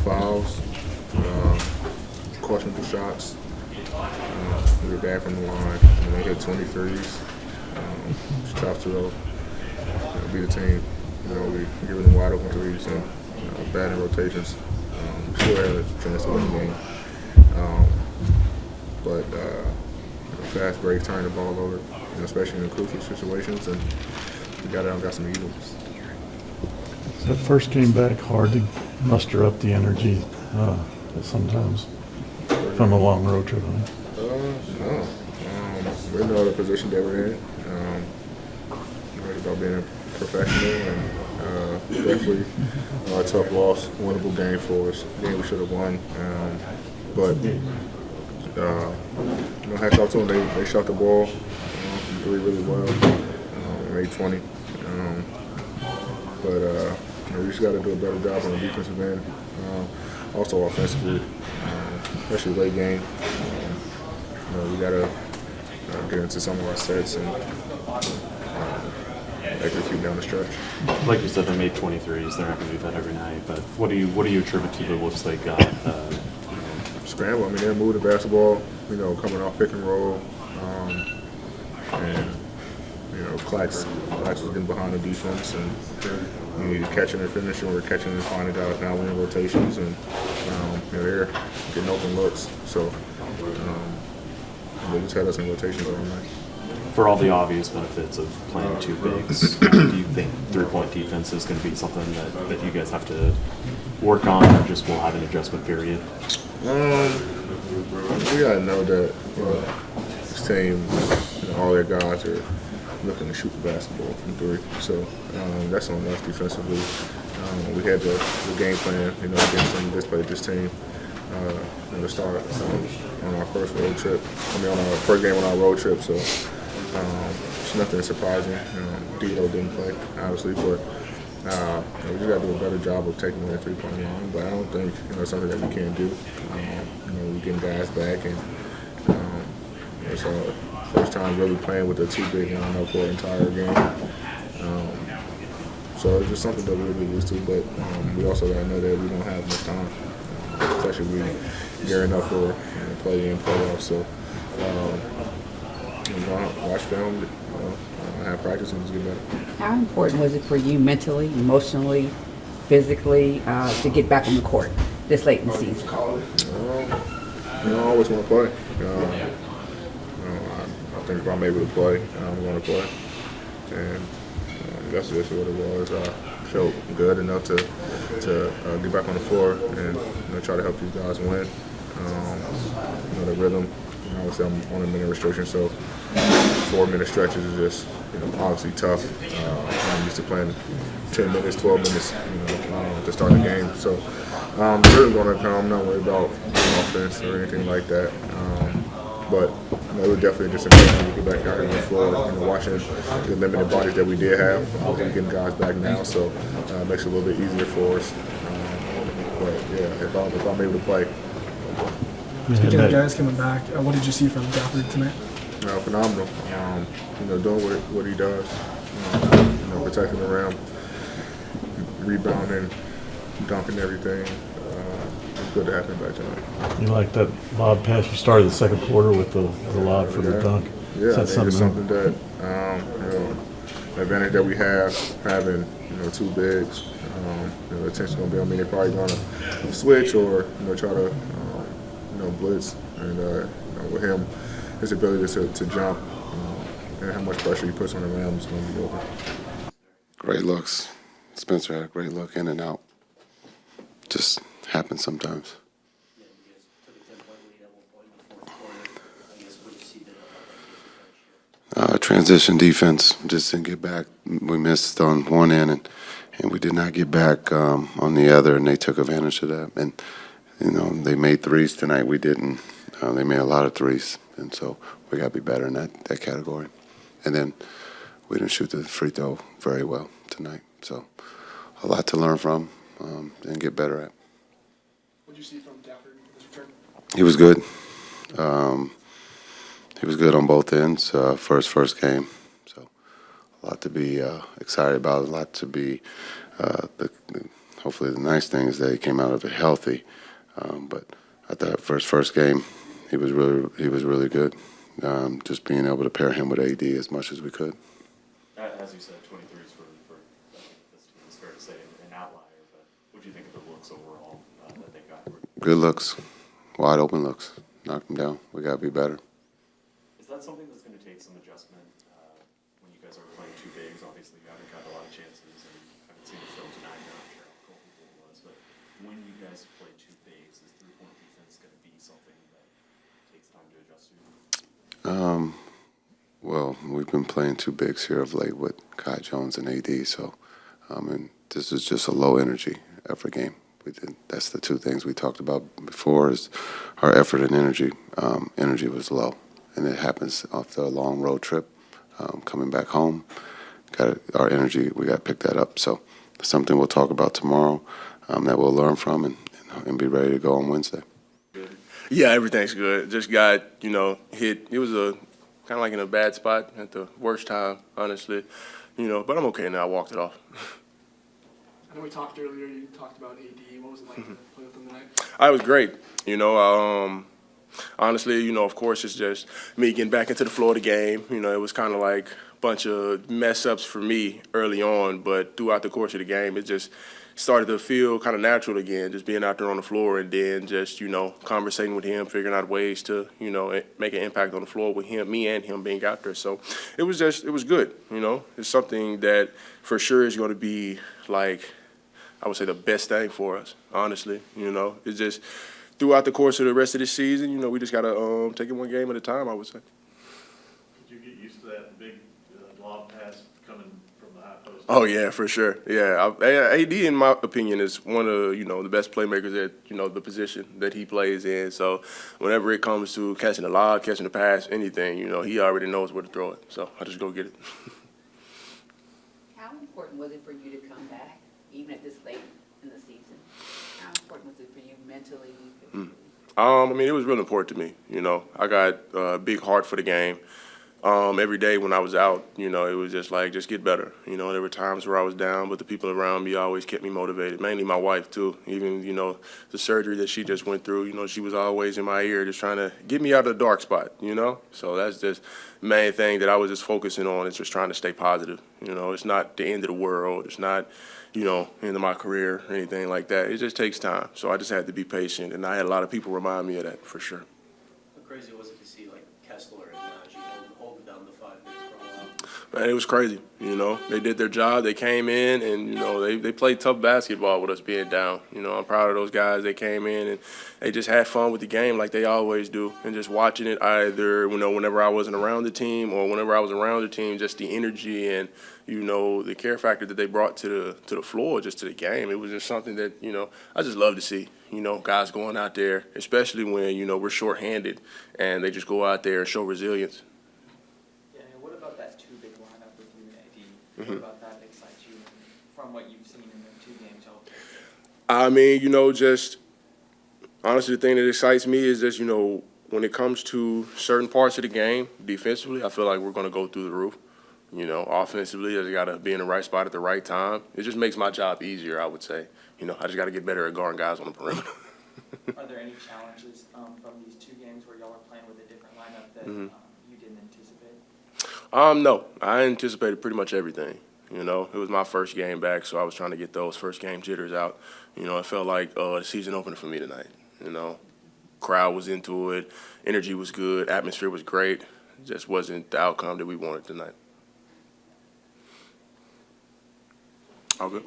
fouls, questionable shots. We were bad from the line. They hit 23s. It's tough to beat a team. We giving them wide open threes and bad in rotations. Still had a chance to win the game. But fast breaks, turning the ball over, especially in crucial situations, and we got out and got some evens. That first game back, hard to muster up the energy sometimes from a long road trip. No. We know the position that we're in. It's about being a professional and definitely a tough loss, winnable game for us. Game we should have won. But hats off to them. They shot the ball really well. Made 20. We just got to do a better job on the defensive end. Also offensively, especially late game. We got to get into some of our sets and execute down the stretch. Like you said, they made 23s. They're not going to do that every night. But what do you attribute to the looks they got? Scramble. They're moving the basketball. Coming off pick and roll, and Clax was getting behind the defense, and he's catching and finishing. We're catching and finding out now we're in rotations, and they're getting open looks. So they just had us in rotations all night. For all the obvious benefits of playing two bigs, do you think three-point defense is going to be something that you guys have to work on, or just will have an adjustment period? We gotta know that this team, all their guys are looking to shoot the basketball from three. So that's on us defensively. We had the game plan, against them, display this team. To start on our first road trip. On our first game on our road trip. So it's nothing surprising. D-Lo didn't play, obviously, but we just got to do a better job of taking that three-point line. But I don't think it's something that we can't do. We're getting guys back, and it's our first time really playing with a two big line for an entire game. So it's just something that we'll be used to. But we also got to know that we don't have much time, especially we gearing up for play-in playoffs. So watch film, have practice, and just get better. How important was it for you mentally, emotionally, physically to get back on the court this late in the season? I always want to play. I think if I'm able to play, I'm going to play. And that's just what it was. I felt good enough to get back on the floor and try to help these guys win. The rhythm. Obviously, I'm on a minute restriction, so 4-minute stretches is just obviously tough. I'm used to playing 10 minutes, 12 minutes, to start the game. So the rhythm's going to come. I'm not worried about offense or anything like that. But it was definitely just amazing to get back out here on the floor, watching the limited bodies that we did have. We're getting guys back now, so it makes it a little bit easier for us. But yeah, if I'm able to play. Speaking of guys coming back, what did you see from Gafford tonight? Phenomenal. Doing what he does. Protecting the rim, rebounding, dunking everything. It's good to have him back tonight. You like that lob pass you started the second quarter with the lob for the dunk? Yeah, it's something that the advantage that we have having two bigs. The attention's going to be on me. They're probably going to switch or try to blitz, and with him, his ability to jump and how much pressure he puts on the rim is going to be open. Great looks. Spencer had a great look in and out. Just happens sometimes. Transition defense just didn't get back. We missed on one end, and we did not get back on the other, and they took advantage of that. And they made threes tonight. We didn't. They made a lot of threes, and so we got to be better in that category. And then we didn't shoot the free throw very well tonight. So a lot to learn from and get better at. What did you see from Gafford in his return? He was good. He was good on both ends for his first game. So a lot to be excited about, a lot to be hopefully the nice thing is that he came out of it healthy. But I thought first game, he was really good. Just being able to pair him with AD as much as we could. As you said, 23 is for this team. It's fair to say an outlier, but what do you think of the looks overall that they got? Good looks, wide open looks. Knocked them down. We got to be better. Is that something that's going to take some adjustment when you guys are playing two bigs? Obviously, you haven't got a lot of chances, and I haven't seen the film tonight. I'm not sure how comfortable it was, but when you guys play two bigs, is three-point defense going to be something that takes time to adjust to? Well, we've been playing two bigs here of late with Kai Jones and AD, so and this is just a low energy effort game. That's the two things we talked about before is our effort and energy. Energy was low, and it happens after a long road trip. Coming back home, our energy, we got to pick that up. So something we'll talk about tomorrow that we'll learn from and be ready to go on Wednesday. Yeah, everything's good. Just got, hit. It was kind of like in a bad spot at the worst time, honestly. But I'm okay now. I walked it off. I know we talked earlier. You talked about AD. What was it like to play with him tonight? I was great. Honestly, of course, it's just me getting back into the flow of the game. It was kind of like a bunch of mess ups for me early on, but throughout the course of the game, it just started to feel kind of natural again, just being out there on the floor and then just, conversating with him, figuring out ways to, make an impact on the floor with me and him being out there. So it was good, It's something that for sure is going to be like, I would say the best thing for us, honestly, It's just throughout the course of the rest of this season, we just got to take it one game at a time, I would say. Did you get used to that big lob pass coming from the high post? Oh, yeah, for sure. Yeah, AD, in my opinion, is one of, the best playmakers at, the position that he plays in. So whenever it comes to catching the lob, catching the pass, anything, he already knows where to throw it. So I just go get it. How important was it for you to come back, even at this late in the season? How important was it for you mentally? It was really important to me. I got a big heart for the game. Every day when I was out, it was just like, just get better. There were times where I was down, but the people around me always kept me motivated, mainly my wife, too. Even, the surgery that she just went through, she was always in my ear just trying to get me out of the dark spot, So that's just the main thing that I was just focusing on is just trying to stay positive. It's not the end of the world. It's not, end of my career or anything like that. It just takes time. So I just had to be patient, and I had a lot of people remind me of that, for sure. How crazy was it to see, like, Kessler and Najee hold down the 5 big for a while? Man, it was crazy. They did their job. They came in and, they played tough basketball with us being down. I'm proud of those guys. They came in and they just had fun with the game like they always do. And just watching it either, whenever I wasn't around the team or whenever I was around the team, just the energy and, the care factor that they brought to the floor, just to the game. It was just something that, I just love to see. Guys going out there, especially when, we're shorthanded and they just go out there and show resilience. Yeah, and what about that 2 big lineup with you and AD? What about that excites you from what you've seen in the 2 games? Just honestly, the thing that excites me is just, when it comes to certain parts of the game, defensively, I feel like we're going to go through the roof. Offensively, I just got to be in the right spot at the right time. It just makes my job easier, I would say. I just got to get better at guarding guys on the perimeter. Are there any challenges from these 2 games where y'all are playing with a different lineup that you didn't anticipate? No, I anticipated pretty much everything. It was my first game back, so I was trying to get those first game jitters out. It felt like the season opener for me tonight. Crowd was into it, energy was good, atmosphere was great. It just wasn't the outcome that we wanted tonight. All good.